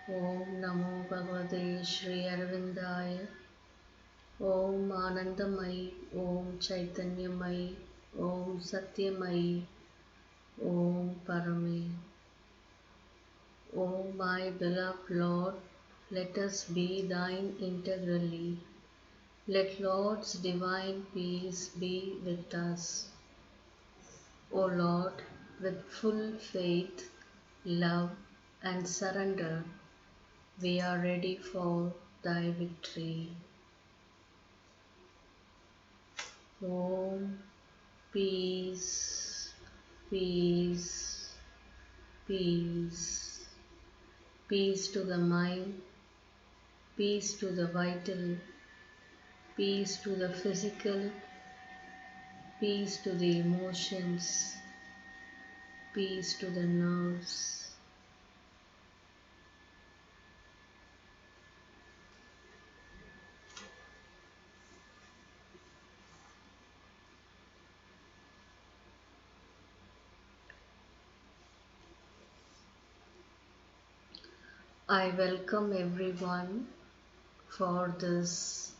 Om Namo Bhagavate Shri Arvindaya. Om Anandamayi, Om Chaitanyamayi, Om Satyamayi, Om Parame. O my beloved Lord, let us be thine integrally. Let Lord's divine peace be with us. O Lord, with full faith, love, and surrender, we are ready for thy victory. Om peace, peace, peace. Peace to the mind, peace to the vital, peace to the physical, peace to the emotions, peace to the nerves. I welcome everyone for this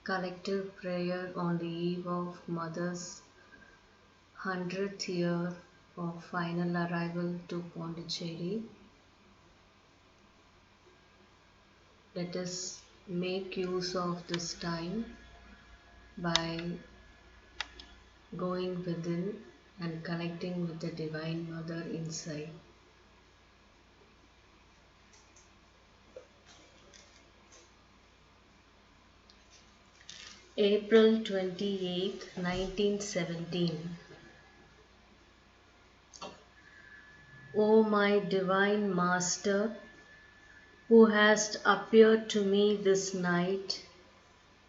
collective prayer on the eve of Mother's 100th year of final arrival to Pondicherry. Let us make use of this time by going within and connecting with the Divine Mother inside. April 28, 1917. O my Divine Master, who hast appeared to me this night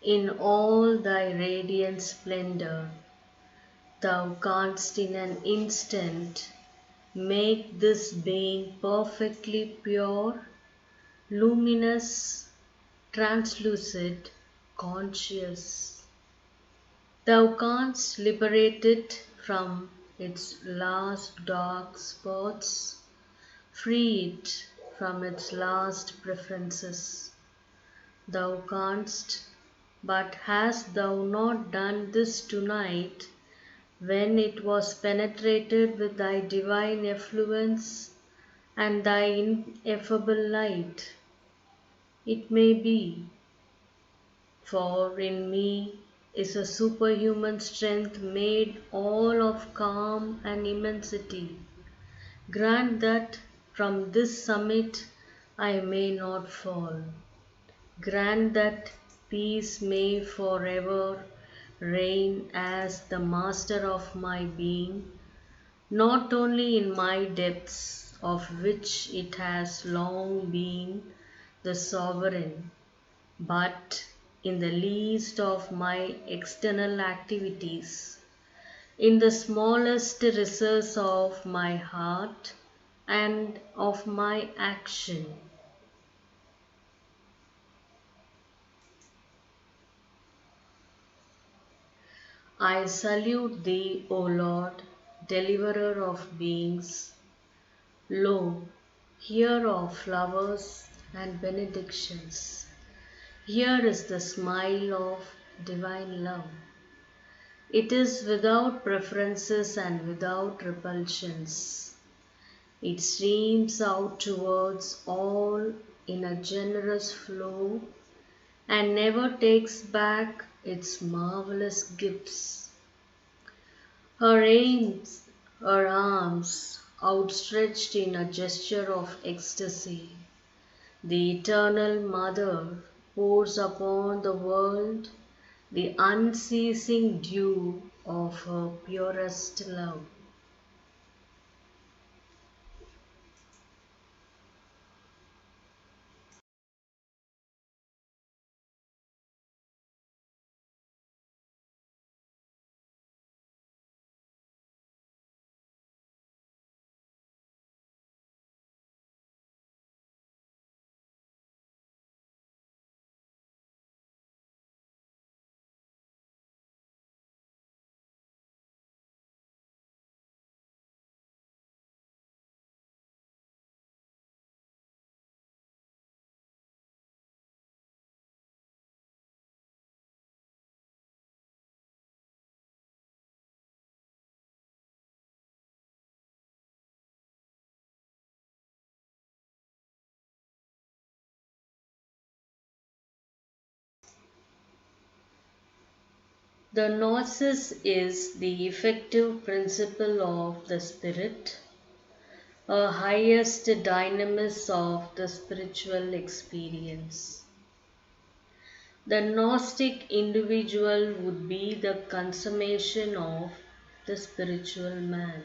in all thy radiant splendor, thou canst in an instant make this being perfectly pure, luminous, translucid, conscious. Thou canst liberate it from its last dark spots, free it from its last preferences. Thou canst, but hast thou not done this tonight, when it was penetrated with thy divine effluence and thy ineffable light? It may be, for in me is a superhuman strength made all of calm and immensity. Grant that from this summit I may not fall. Grant that peace may forever reign as the master of my being, not only in my depths, of which it has long been the sovereign, but in the least of my external activities, in the smallest recess of my heart and of my action. I salute thee, O Lord, deliverer of beings. Lo, here are flowers and benedictions. Here is the smile of divine love. It is without preferences and without repulsions. It streams out towards all in a generous flow and never takes back its marvelous gifts. Her arms outstretched in a gesture of ecstasy, the eternal Mother pours upon the world the unceasing dew of her purest love. The gnosis is the effective principle of the Spirit, a highest dynamis of the spiritual experience. The Gnostic individual would be the consummation of the spiritual man.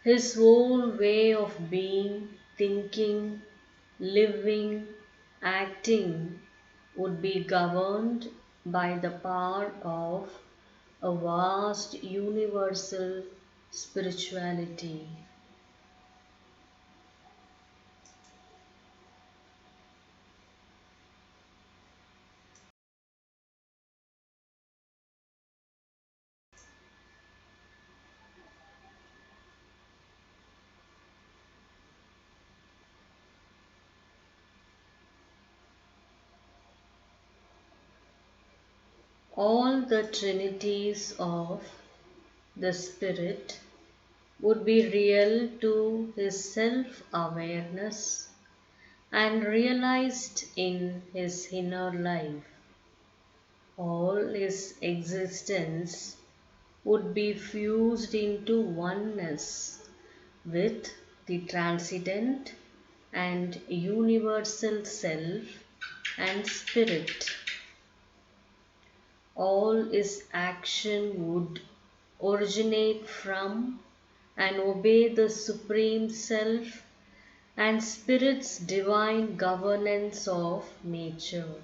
His whole way of being, thinking, living, acting would be governed by the power of a vast universal spirituality. All the trinities of the Spirit would be real to his self awareness and realized in his inner life. All his existence would be fused into oneness with the transcendent and universal self and spirit. All his action would originate from and obey the Supreme Self and Spirit's divine governance of nature.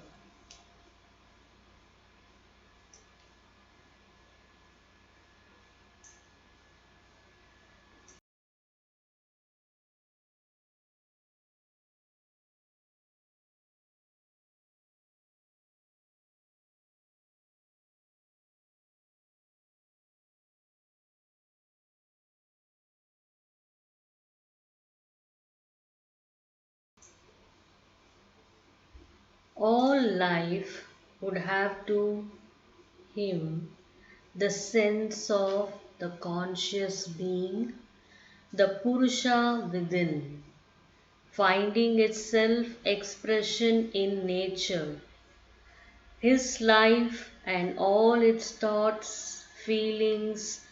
All life would have to him the sense of the conscious being, the Purusha within, finding its self expression in nature. His life and all its thoughts, feelings,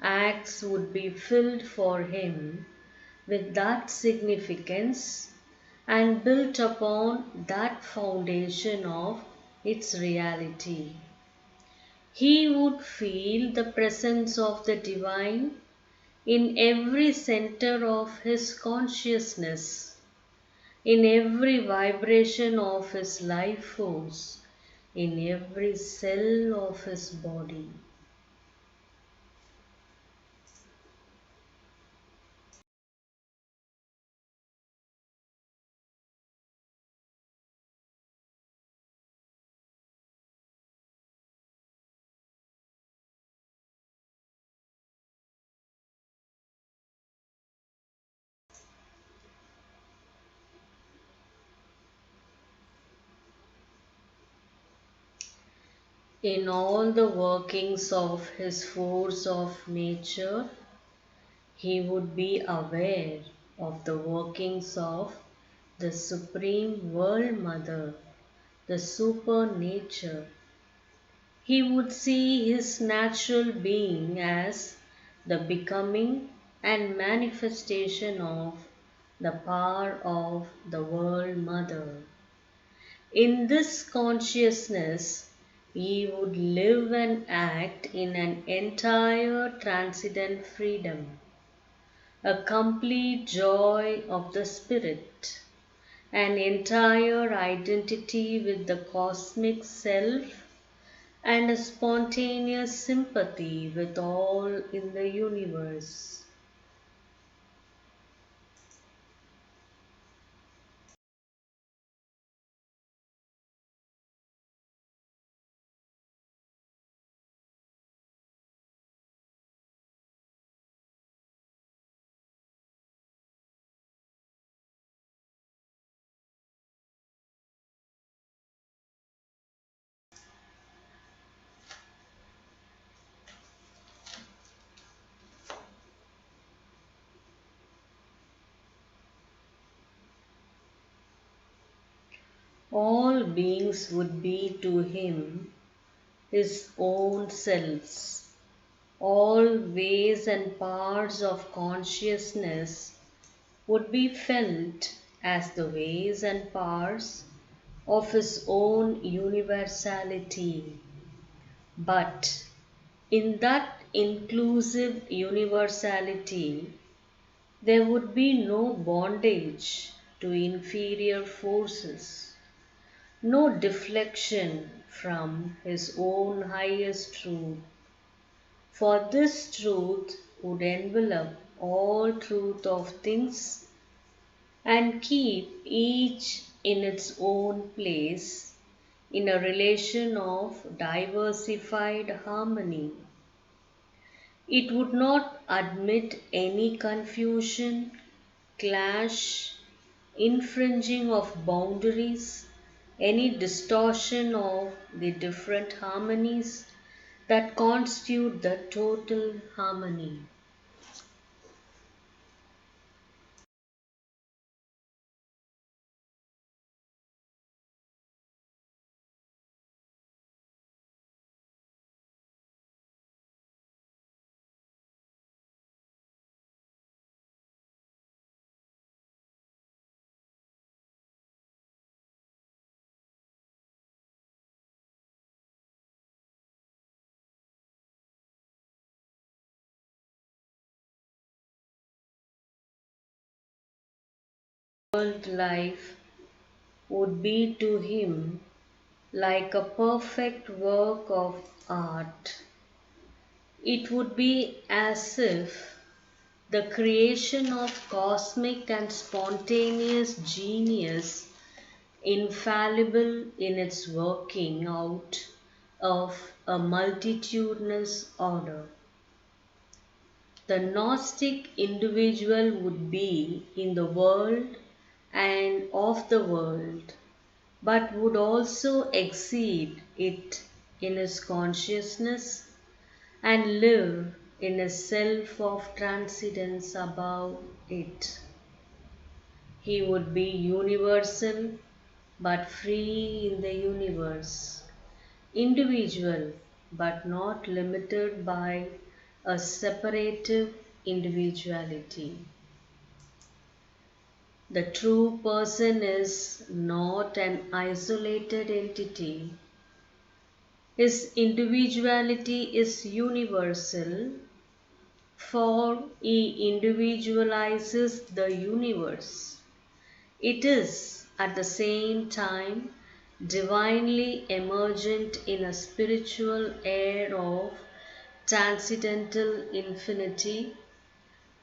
acts would be filled for him with that significance and built upon that foundation of its reality. He would feel the presence of the divine in every center of his consciousness, in every vibration of his life force, in every cell of his body. In all the workings of his force of nature, he would be aware of the workings of the Supreme World Mother, the Supernature. He would see his natural being as the becoming and manifestation of the power of the World Mother. In this consciousness, he would live and act in an entire transcendent freedom, a complete joy of the spirit, an entire identity with the cosmic self, and a spontaneous sympathy with all in the universe. All beings would be to him his own selves. All ways and parts of consciousness would be felt as the ways and parts of his own universality. But in that inclusive universality, there would be no bondage to inferior forces, no deflection from his own highest truth. For this truth would envelop all truth of things and keep each in its own place in a relation of diversified harmony. It would not admit any confusion, clash, infringing of boundaries, any distortion of the different harmonies that constitute the total harmony. World life would be to him like a perfect work of art. It would be as if the creation of cosmic and spontaneous genius, infallible in its working out of a multitudinous order. The Gnostic individual would be in the world and of the world, but would also exceed it in his consciousness and live in a self of transcendence above it. He would be universal but free in the universe, individual but not limited by a separative individuality. The true person is not an isolated entity. His individuality is universal, for he individualizes the universe. It is at the same time divinely emergent in a spiritual air of transcendental infinity,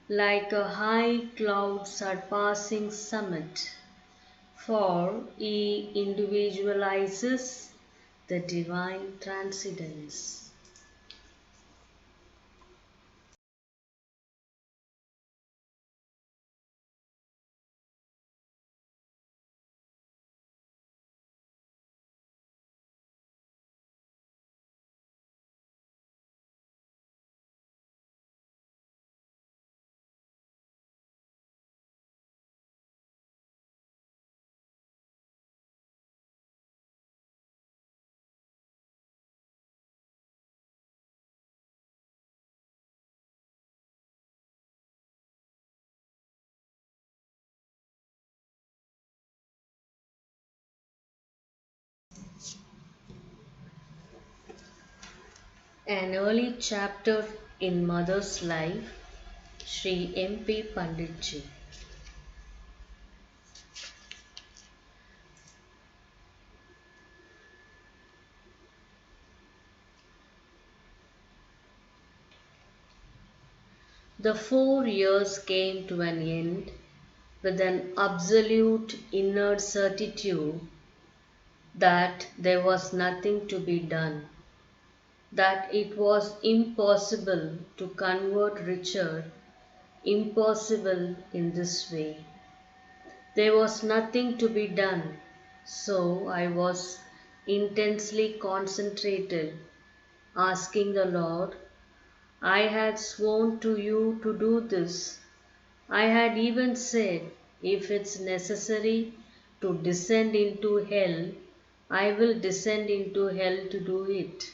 like a high cloud surpassing summit, for he individualizes the divine transcendence. An early chapter in Mother's life, Sri M.P. Panditji. The 4 years came to an end with an absolute inner certitude that there was nothing to be done, that it was impossible to convert Richard, impossible in this way. There was nothing to be done, so I was intensely concentrated, asking the Lord, I had sworn to you to do this. I had even said, if it's necessary to descend into hell, I will descend into hell to do it.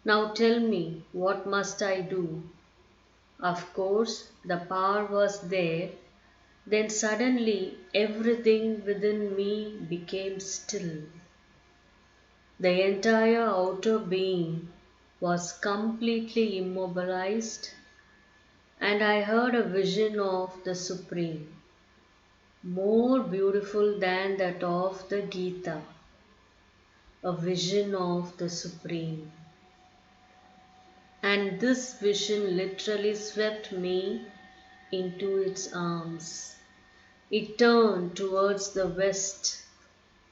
Now tell me, what must I do? Of course, the power was there. Then suddenly everything within me became still. The entire outer being was completely immobilized, and I heard a vision of the Supreme, more beautiful than that of the Gita, a vision of the Supreme. And this vision literally swept me into its arms. It turned towards the west,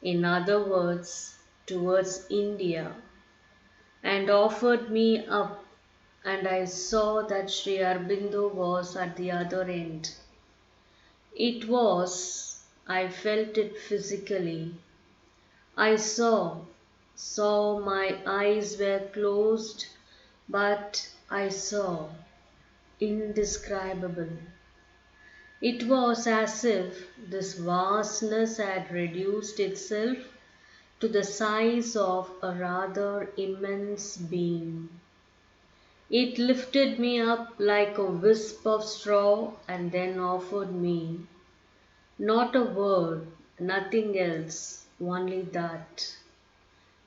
in other words, towards India, and offered me up, and I saw that Sri Aurobindo was at the other end. I felt it physically. I saw my eyes were closed, but I saw, indescribable. It was as if this vastness had reduced itself to the size of a rather immense beam. It lifted me up like a wisp of straw and then offered me not a word, nothing else, only that.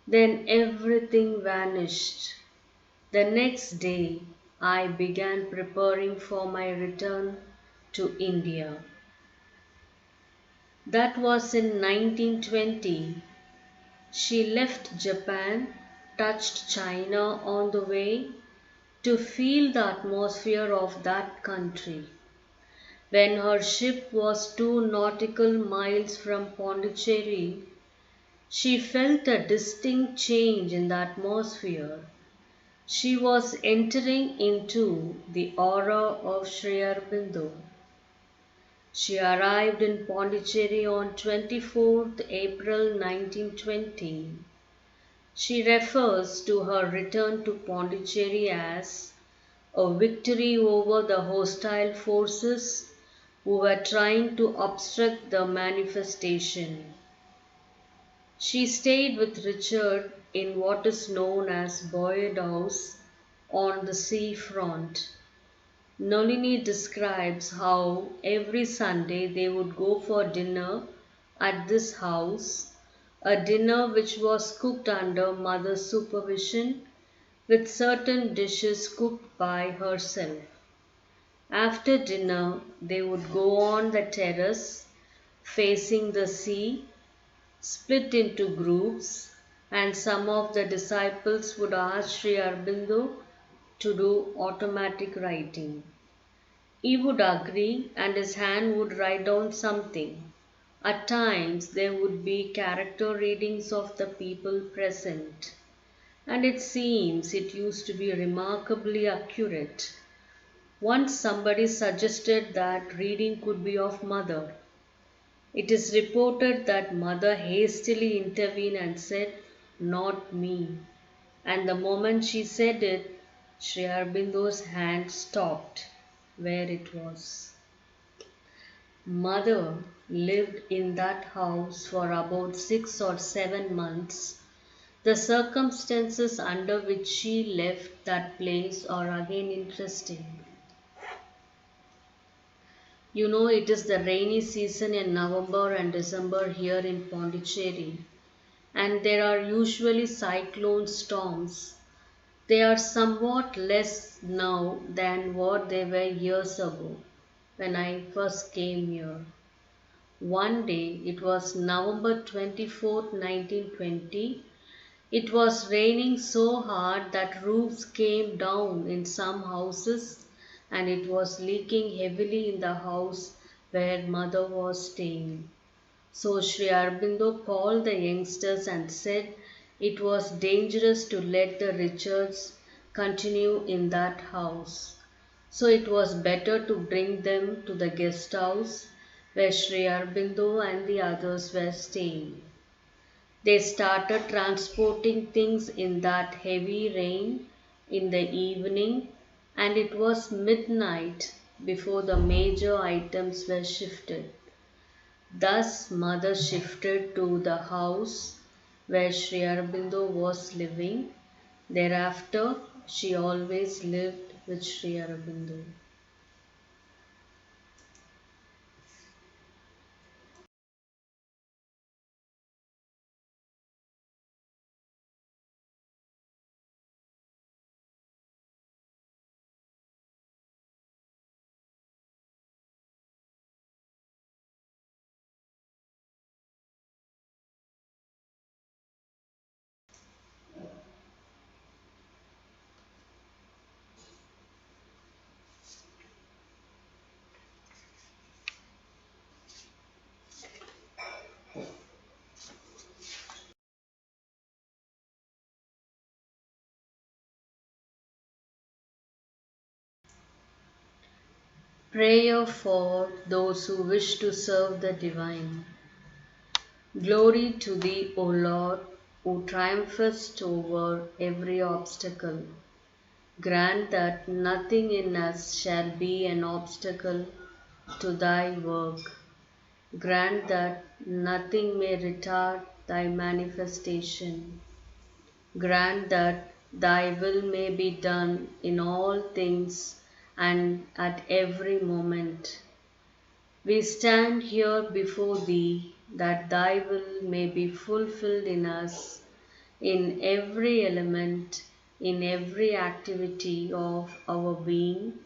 Then everything vanished. The next day, I began preparing for my return to India. That was in 1920. She left Japan, touched China on the way to feel the atmosphere of that country. When her ship was 2 nautical miles from Pondicherry, she felt a distinct change in the atmosphere. She was entering into the aura of Sri Aurobindo. She arrived in Pondicherry on 24th April 1920. She refers to her return to Pondicherry as a victory over the hostile forces who were trying to obstruct the manifestation. She stayed with Richard in what is known as Boyd House on the sea front. Nolini describes how every Sunday they would go for dinner at this house, a dinner which was cooked under mother's supervision, with certain dishes cooked by herself. After dinner, they would go on the terrace facing the sea, split into groups, and some of the disciples would ask Sri Aurobindo to do automatic writing. He would agree and his hand would write down something. At times there would be character readings of the people present, and it seems it used to be remarkably accurate. Once somebody suggested that reading could be of mother. It is reported that mother hastily intervened and said, "Not me." And the moment she said it, Sri Aurobindo's hand stopped where it was. Mother lived in that house for about 6 or 7 months. The circumstances under which she left that place are again interesting. You know, it is the rainy season in November and December here in Pondicherry, and there are usually cyclone storms. They are somewhat less now than what they were years ago when I first came here. One day, it was November 24th, 1920. It was raining so hard that roofs came down in some houses and it was leaking heavily in the house where mother was staying. So Sri Aurobindo called the youngsters and said it was dangerous to let the Richards continue in that house. So it was better to bring them to the guest house where Sri Aurobindo and the others were staying. They started transporting things in that heavy rain in the evening, and it was midnight before the major items were shifted. Thus, mother shifted to the house where Sri Aurobindo was living. Thereafter, she always lived with Sri Aurobindo. Prayer for those who wish to serve the divine. Glory to thee, O Lord, who triumphest over every obstacle. Grant that nothing in us shall be an obstacle to thy work. Grant that nothing may retard thy manifestation. Grant that thy will may be done in all things and at every moment. We stand here before thee that thy will may be fulfilled in us, in every element, in every activity of our being,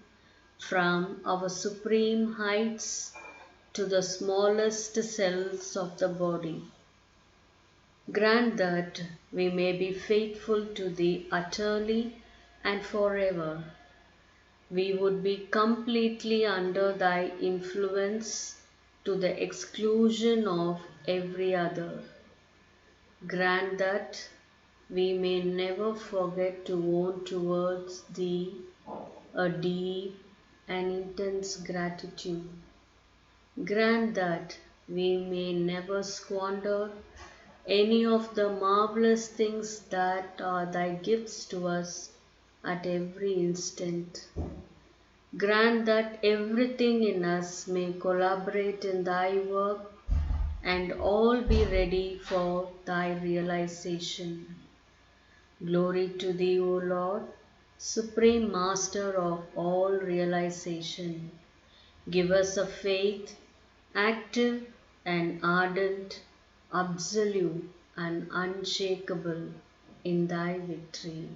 from our supreme heights to the smallest cells of the body. Grant that we may be faithful to thee utterly and forever. We would be completely under thy influence to the exclusion of every other. Grant that we may never forget to own towards thee a deep and intense gratitude. Grant that we may never squander any of the marvelous things that are thy gifts to us at every instant. Grant that everything in us may collaborate in thy work and all be ready for thy realization. Glory to thee, O Lord, Supreme Master of all realization. Give us a faith active and ardent, absolute and unshakable in thy victory.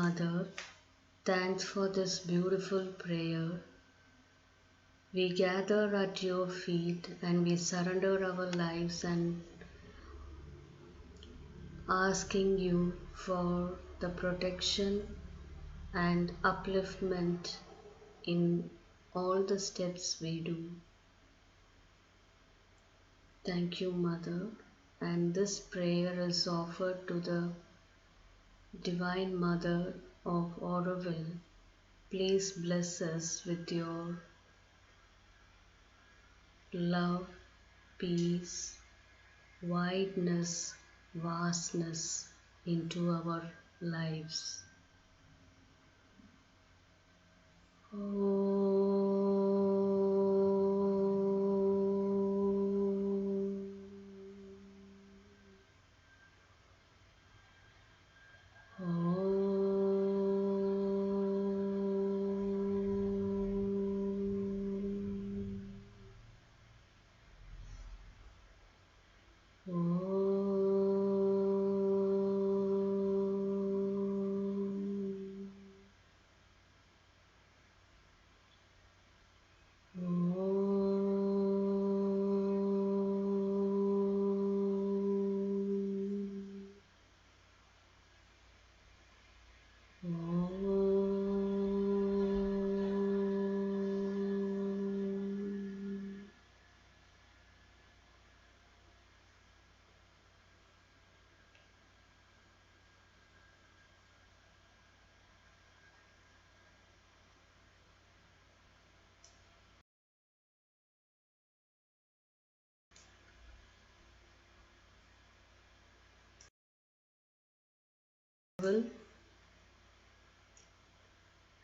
Mother, thanks for this beautiful prayer. We gather at your feet and we surrender our lives and asking you for the protection and upliftment in all the steps we do. Thank you, Mother. And this prayer is offered to the Divine Mother of Aurobindo. Please bless us with your love, peace, wideness, vastness into our lives.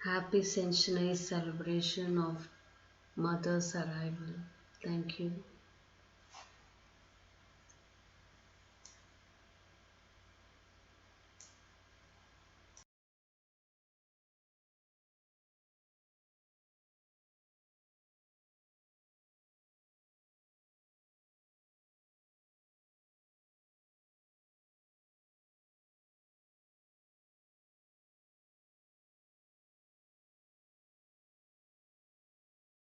Happy centenary celebration of Mother's arrival. Thank you.